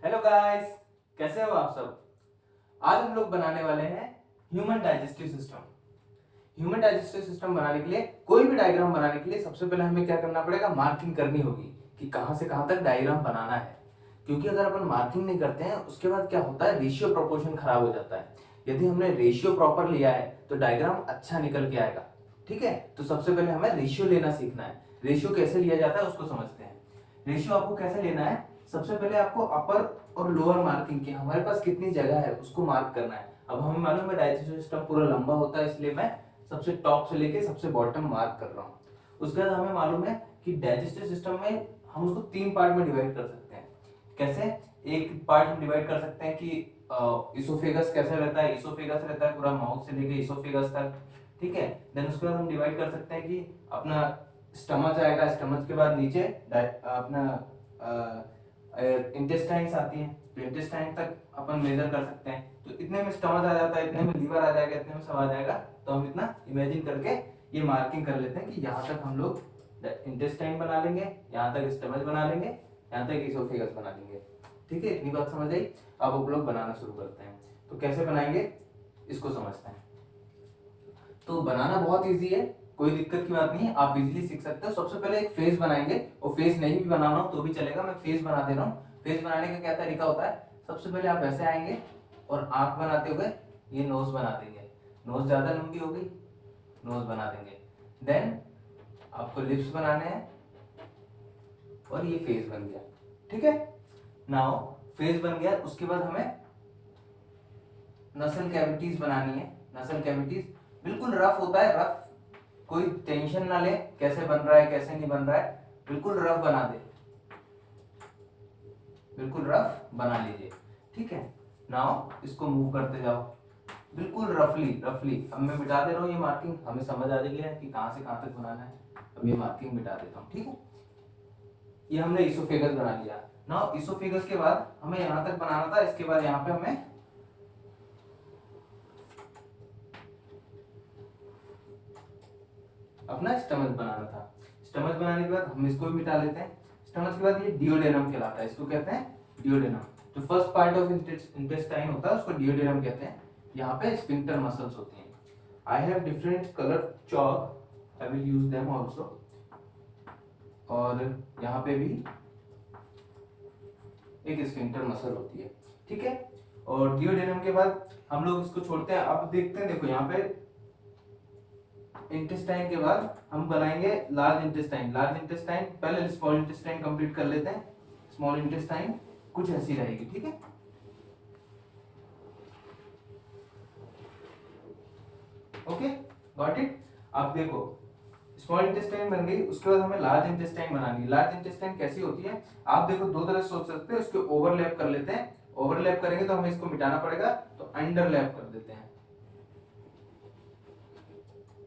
Hello guys, कैसे हो आप सब। आज हम लोग बनाने वाले हैं human digestive system. Human digestive system बनाने के लिए, कोई भी डायग्राम बनाने के लिए सबसे पहले हमें क्या करना पड़ेगा, मार्किंग करनी होगी कि कहां से कहां तक डायग्राम बनाना है। क्योंकि अगर अपन मार्किंग नहीं करते हैं उसके बाद क्या होता है, रेशियो प्रोपोर्शन खराब हो जाता है। यदि हमने रेशियो प्रॉपर लिया है तो डायग्राम अच्छा निकल के आएगा। ठीक है, तो सबसे पहले हमें रेशियो लेना सीखना है। रेशियो कैसे लिया जाता है उसको समझते हैं। रेशियो आपको कैसे लेना है, सबसे पहले आपको अपर और लोअर मार्किंग की हमारे पास कितनी जगह है उसको मार्क करना है। अब हमें मालूम है डाइजेस्टिव सिस्टम पूरा लंबा होता है, इसलिए मैं सबसे टॉप से लेके सबसे बॉटम मार्क कर रहा हूँ। उसके बाद हमें मालूम है कि डाइजेस्टिव सिस्टम में हम उसको 3 पार्ट में डिवाइड कर सकते हैं। कैसे, एक पार्ट हम डिवाइड कर सकते हैं कि इसोफेगस कैसे रहता है। इसोफेगस रहता है पूरा माउथ से लेके इसोफेगस तक। ठीक है, देन उसके बाद हम डिवाइड कर सकते हैं कि अपना स्टमच आएगा, स्टमच के बाद नीचे अपना इंटेस्टाइन्स आती हैं, तो इंटेस्टाइन तक अपन मेजर कर सकते हैं। तो इतने में स्टमच आ जाता है, इतने में लीवर आ जाएगा, इतने में सब आ जाएगा। तो हम इतना इमेजिन करके ये मार्किंग कर लेते हैं कि यहाँ तक हम लोग इंटेस्टाइन बना लेंगे, यहाँ तक स्टमच बना लेंगे, यहाँ तक इसोफेगस बना लेंगे। ठीक है, इतनी बात समझ आई। अब हम लोग बनाना शुरू करते हैं। तो कैसे बनाएंगे इसको समझते हैं। तो बनाना बहुत इजी है, कोई दिक्कत की बात नहीं है, आप इजीली सीख सकते हो। सबसे पहले एक फेस बनाएंगे, और फेस नहीं भी बनाना हो तो भी चलेगा, मैं फेस बना दे रहा हूँ। फेस बनाने का क्या तरीका होता है, सबसे पहले आप ऐसे आएंगे और आंख बनाते हुए ये नोज बना देंगे। नोज ज्यादा लंबी हो गई, नोज बना देंगे। देन आपको लिप्स बनाने हैं और ये फेस बन गया। ठीक है, नाउ फेस बन गया, उसके बाद हमें नसल कैविटीज बनानी है। नसल कैविटीज बिल्कुल रफ होता है, रफ, कोई टेंशन ना ले कैसे बन रहा है कैसे नहीं बन रहा है, बिल्कुल रफ बना दे, बिल्कुल रफ बना लीजिए। ठीक है, नाउ इसको मूव करते जाओ बिल्कुल रफली रफली। अब मैं मिटा दे रहा हूँ ये मार्किंग, हमें समझ आ गई है कि कहां से कहां तक बनाना है। अब ये मार्किंग मिटा देता हूँ। ठीक है, ये हमने इसोफेगस बना लिया। नाउ इसोफेगस के बाद हमें यहां तक बनाना था, इसके बाद यहाँ पे हमें अपना स्टमच बनाना था। स्टमच बनाने के बाद हम इसको भी मिटा लेते हैं। स्टमच के बाद ये डिओडेनम कहलाता है, इसको कहते हैं डिओडेनम। जो फर्स्ट पार्ट ऑफ इंटेस्टाइन होता है उसको डिओडेनम कहते हैं। यहाँ पे स्फिंक्टर मसल्स होती हैं। I have different colour chalk, I will use them also. और यहाँ पे भी एक स्फिंक्टर मसल होती है। ठीक है, और डिओडेनम के बाद हम लोग इसको छोड़ते हैं। अब देखते हैं, देखो यहाँ पे इंटेस्टाइन के बाद हम बनाएंगे लार्ज इंटेस्टाइन। लार्ज इंटेस्टाइन पहले स्मॉल इंटेस्टाइन कंप्लीट कर लेते हैं। स्मॉल इंटेस्टाइन कुछ ऐसी रहेगी। ठीक है, ओके, गॉट इट। अब देखो स्मॉल इंटेस्टाइन बन गई, उसके बाद हमें लार्ज इंटेस्टाइन बनानी है। लार्ज इंटेस्टाइन कैसी होती है, आप देखो दो तरह से सोच सकते हो। इसके ओवरलैप कर लेते हैं, ओवरलैप करेंगे तो हमें इसको मिटाना पड़ेगा, तो अंडरलैप कर देते हैं।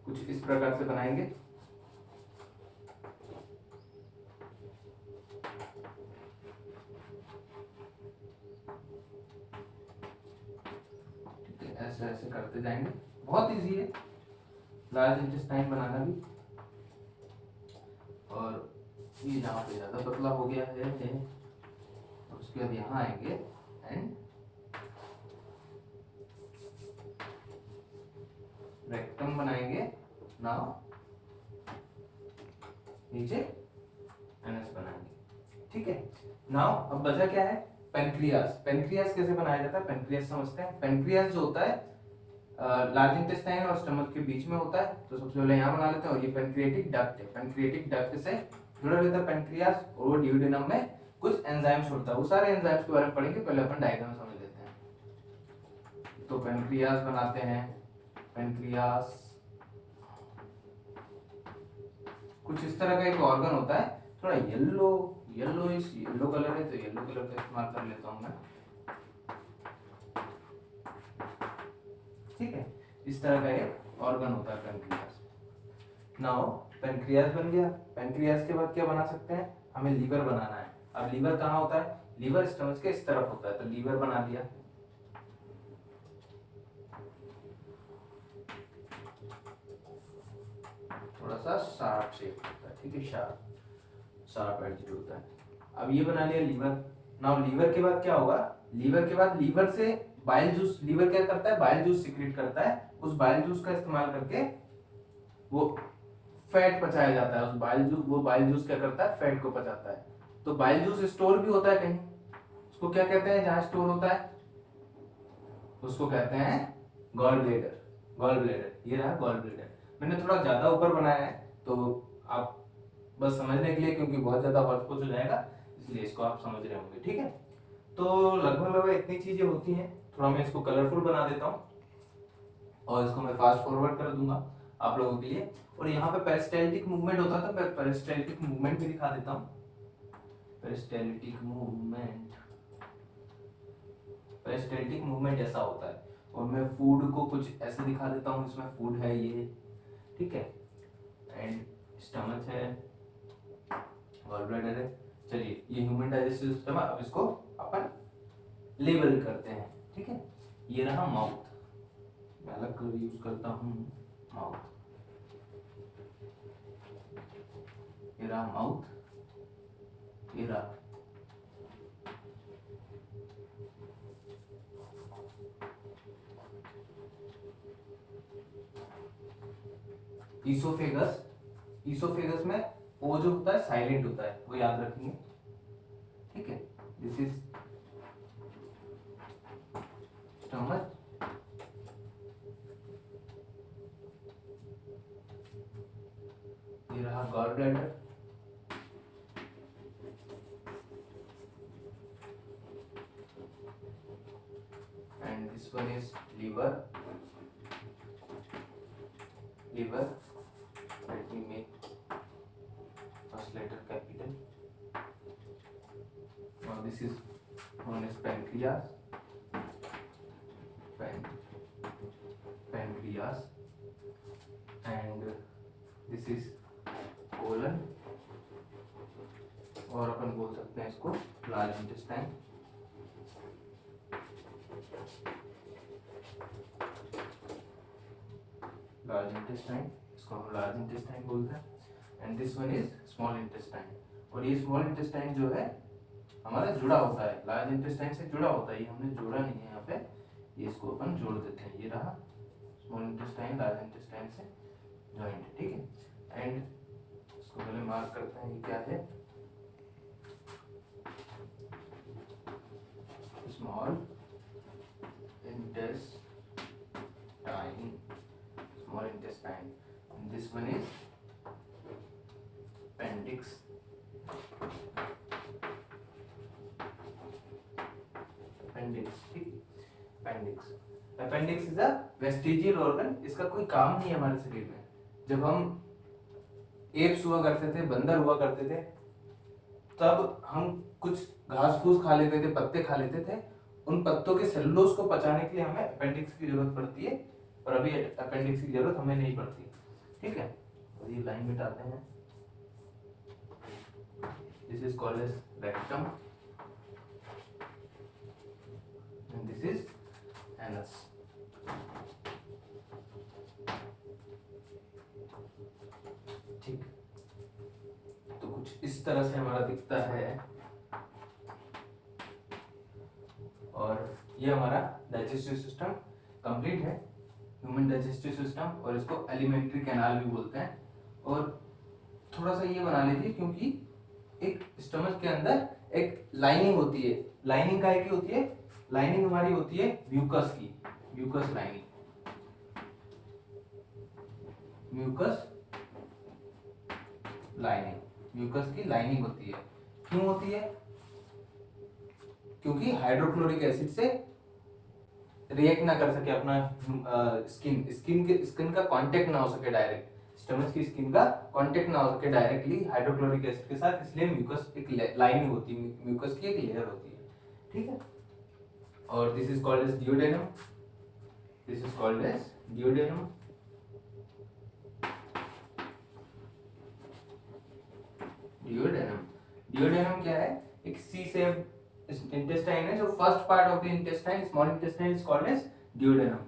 कुछ इस प्रकार से बनाएंगे। ऐसे ऐसे करते जाएंगे, बहुत इजी है लार्ज इंटेस्टाइन बनाना भी। और ये यहाँ पे ज्यादा पतला हो गया है। और उसके बाद यहाँ आएंगे एंड रेक्टम बनाएंगे। नाउ नीचे एनएस बनाएंगे। ठीक है, नाउ अब बचा क्या है, पेनक्रियास। पेनक्रियास कैसे बनाया जाता है, पेनक्रियास समझते हैं। पेनक्रियास जो होता है लार्ज इंटेस्टाइन और स्टमक के बीच में होता है, तो सबसे पहले यहाँ बना लेते हैं। और ये पेनक्रिएटिक डक्ट है, पेनक्रिएटिक डक्ट से जुड़ा रहता है पेनक्रियास, और वो ड्यूडेनम में कुछ एंजाइम्स छोड़ता है। वो सारे एंजाइम्स के बारे में पढ़ेंगे, पहले अपन डायग्राम समझ लेते हैं। तो पेनक्रियास बनाते हैं। पेनक्रियास कुछ इस तरह का एक ऑर्गन होता है, थोड़ा येलो येलो येलो कलर है, तो येलो कलर का इस्तेमाल कर लेता हूँ मैं। ठीक है, इस तरह का एक ऑर्गन होता है पेनक्रियास। नाउ पेनक्रियास बन गया। पेनक्रियास के बाद क्या बना सकते हैं, हमें लीवर बनाना है। अब लीवर कहाँ होता है, लीवर स्टमच के इस तरफ होता है, तो लीवर बना लिया। थोड़ा सा शार्प शेप होता है। ठीक है, शार्प शार्प एज होता है। अब ये बना लिया लीवर। नाउ लीवर के बाद क्या होगा, लीवर के बाद लीवर से बाइल जूस, लीवर क्या करता है, बाइल जूस सीक्रेट करता है, उस बाइल जूस का इस्तेमाल करके वो फैट पचाया जाता है, उस बाइल जूस, वो बाइल जूस क्या करता है, फैट को पचाता है। तो बाइल जूस स्टोर भी होता है कहीं, उसको क्या कहते हैं, जहां स्टोर होता है उसको कहते हैं गॉल ब्लेडर, गॉल ब्लेडर, ये रहा गॉल ब्लेडर। मैंने थोड़ा ज्यादा ऊपर बनाया है तो आप बस समझने के लिए, क्योंकि बहुत ज्यादा हौच हो जाएगा इसलिए इसको आप समझ रहे होंगे, ठीक है। तो लगभग इतनी चीजें होती हैं। थोड़ा मैं इसको कलरफुल बना देता हूँ और इसको मैं फास्ट फॉरवर्ड कर दूंगा आप लोगों के लिए। और यहाँ पे पेरिस्टाल्टिक मूवमेंट होता है तो मैं पेरिस्टाल्टिक मूवमेंट भी दिखा देता हूँ। पेरिस्टाल्टिक मूवमेंट, पेरिस्टाल्टिक मूवमेंट ऐसा होता है। और मैं फूड को कुछ ऐसे दिखा देता हूँ, इसमें फूड है ये, ठीक है, एंड स्टमच है, गॉल ब्लैडर है। चलिए ये ह्यूमन डाइजेस्टिव सिस्टम है, अब इसको अपन लेबल करते हैं, ठीक है। ये रहा माउथ, मैं अलग कलर यूज करता हूँ, माउथ, ये रहा माउथ, ये रहा ईसोफेगस। ईसोफेगस में ओ जो होता है साइलेंट होता है, वो याद रखेंगे, ठीक है। दिस इज स्टमक, ये रहा gall bladder, and this one is liver, liver, let me make first letter capital. Now this is known as pancreas, pancreas, and this is colon, और अपन बोल सकते हैं इसको लार्ज इंटेस्टाइन, लार्ज इंटेस्टाइन, इसको हम large intestine बोलते हैं। And this one is small intestine, और ये स्मॉल इंटेस्टाइन जो है हमारा जुड़ा होता है, लार्ज इंटेस्टाइन से जुड़ा होता है, ये हमने जोड़ा नहीं है यहाँ पे, ये इसको अपन जोड़ देते हैं, ये रहा स्मॉल इंटेस्टाइन लार्ज इंटेस्टाइन से जॉइंट, ठीक है। एंड इसको पहले मार्क करते हैं, ये क्या है, small intestine, small intestine, and this one is appendix, appendix, ठीक, appendix, appendix is a vestigial organ, इसका कोई काम नहीं है हमारे शरीर में। जब हम एप्स हुआ करते थे, बंदर हुआ करते थे, तब हम कुछ घास फूस खा लेते थे, पत्ते खा लेते थे, उन पत्तों के सेलुलोज को पचाने के लिए हमें अपेंडिक्स की जरूरत पड़ती है, और अभी अपेंडिक्स की जरूरत हमें नहीं पड़ती, ठीक है। और ये लाइन मिटाते हैं, this is called as rectum and this is anus, ठीक। तो कुछ इस तरह से हमारा दिखता है, और ये हमारा डाइजेस्टिव सिस्टम कंप्लीट है, ह्यूमन डाइजेस्टिव सिस्टम, और इसको एलिमेंट्री कैनाल भी बोलते हैं। और थोड़ा सा ये बना लीजिए, क्योंकि एक स्टमक के अंदर एक लाइनिंग होती है, लाइनिंग काय की होती है, लाइनिंग हमारी होती है म्यूकस की, mucus lining, mucus lining, mucus की लाइनिंग होती है। क्यों होती है, क्योंकि हाइड्रोक्लोरिक एसिड से रिएक्ट ना कर सके अपना स्किन का कांटेक्ट ना हो सके डायरेक्ट, स्टमक की स्किन का कांटेक्ट ना हो सके डायरेक्टली हाइड्रोक्लोरिक एसिड के साथ, इसलिए म्यूकस एक लाइनिंग होती है, म्यूकस की एक लेयर होती है, ठीक है। और this is called as duodenum, this is called as duodenum, duodenum, duodenum क्या है, एक सी शेप इंटेस्टाइन है, जो first part of the intestine, small intestine is called as duodenum.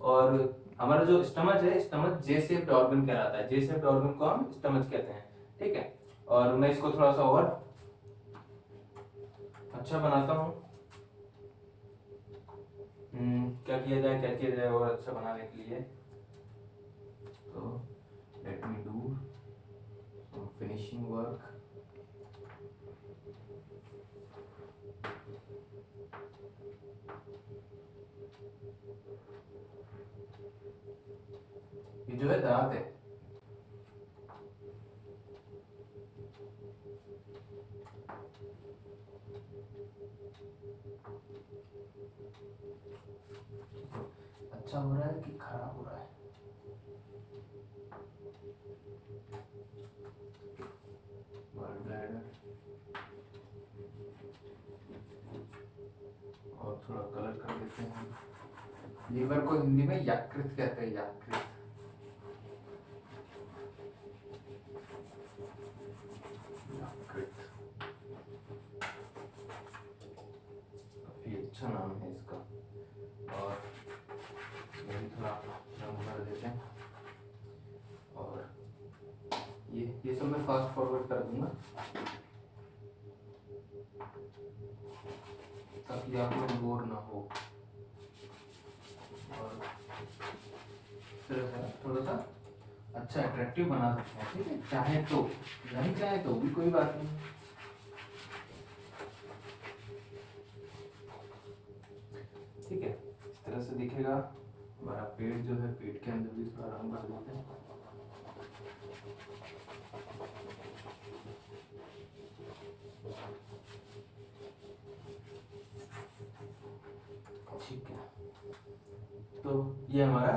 और हमारा जो स्टमक है, स्टमक जे शेप्ड ऑर्गन कहलाता है, जे शेप्ड ऑर्गन को हम स्टमक कहते हैं, ठीक है। और मैं इसको थोड़ा सा और अच्छा बनाता हूँ। क्या किया जाए और अच्छा बनाने के लिए। तो let me do finishing work. ये जो है दांत है, अच्छा हो रहा है कि खराब हो रहा है। और थोड़ा कलर कर देते हैं। लीवर को हिंदी में यकृत कहते हैं, यकृत। यकृत काफी अच्छा नाम है इसका। और इसमें भी थोड़ा रंग भर देते हैं। और ये सब मैं फास्ट फॉरवर्ड कर दूंगा ताकि आप लोग बोर ना हो। और थोड़ा सा अच्छा अट्रैक्टिव बना सकते हैं, ठीक है। चाहे तो, नहीं चाहे तो भी कोई बात नहीं। ठीक है, इस तरह से दिखेगा हमारा पेट। जो है पेट के अंदर भी थोड़ा रंग भर देते हैं। ठीक है, तो ये हमारा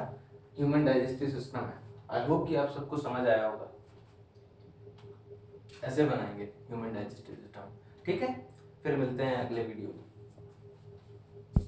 ह्यूमन डाइजेस्टिव सिस्टम है। आई होप कि आप सबको समझ आया होगा। ऐसे बनाएंगे ह्यूमन डाइजेस्टिव सिस्टम। ठीक है, फिर मिलते हैं अगले वीडियो में।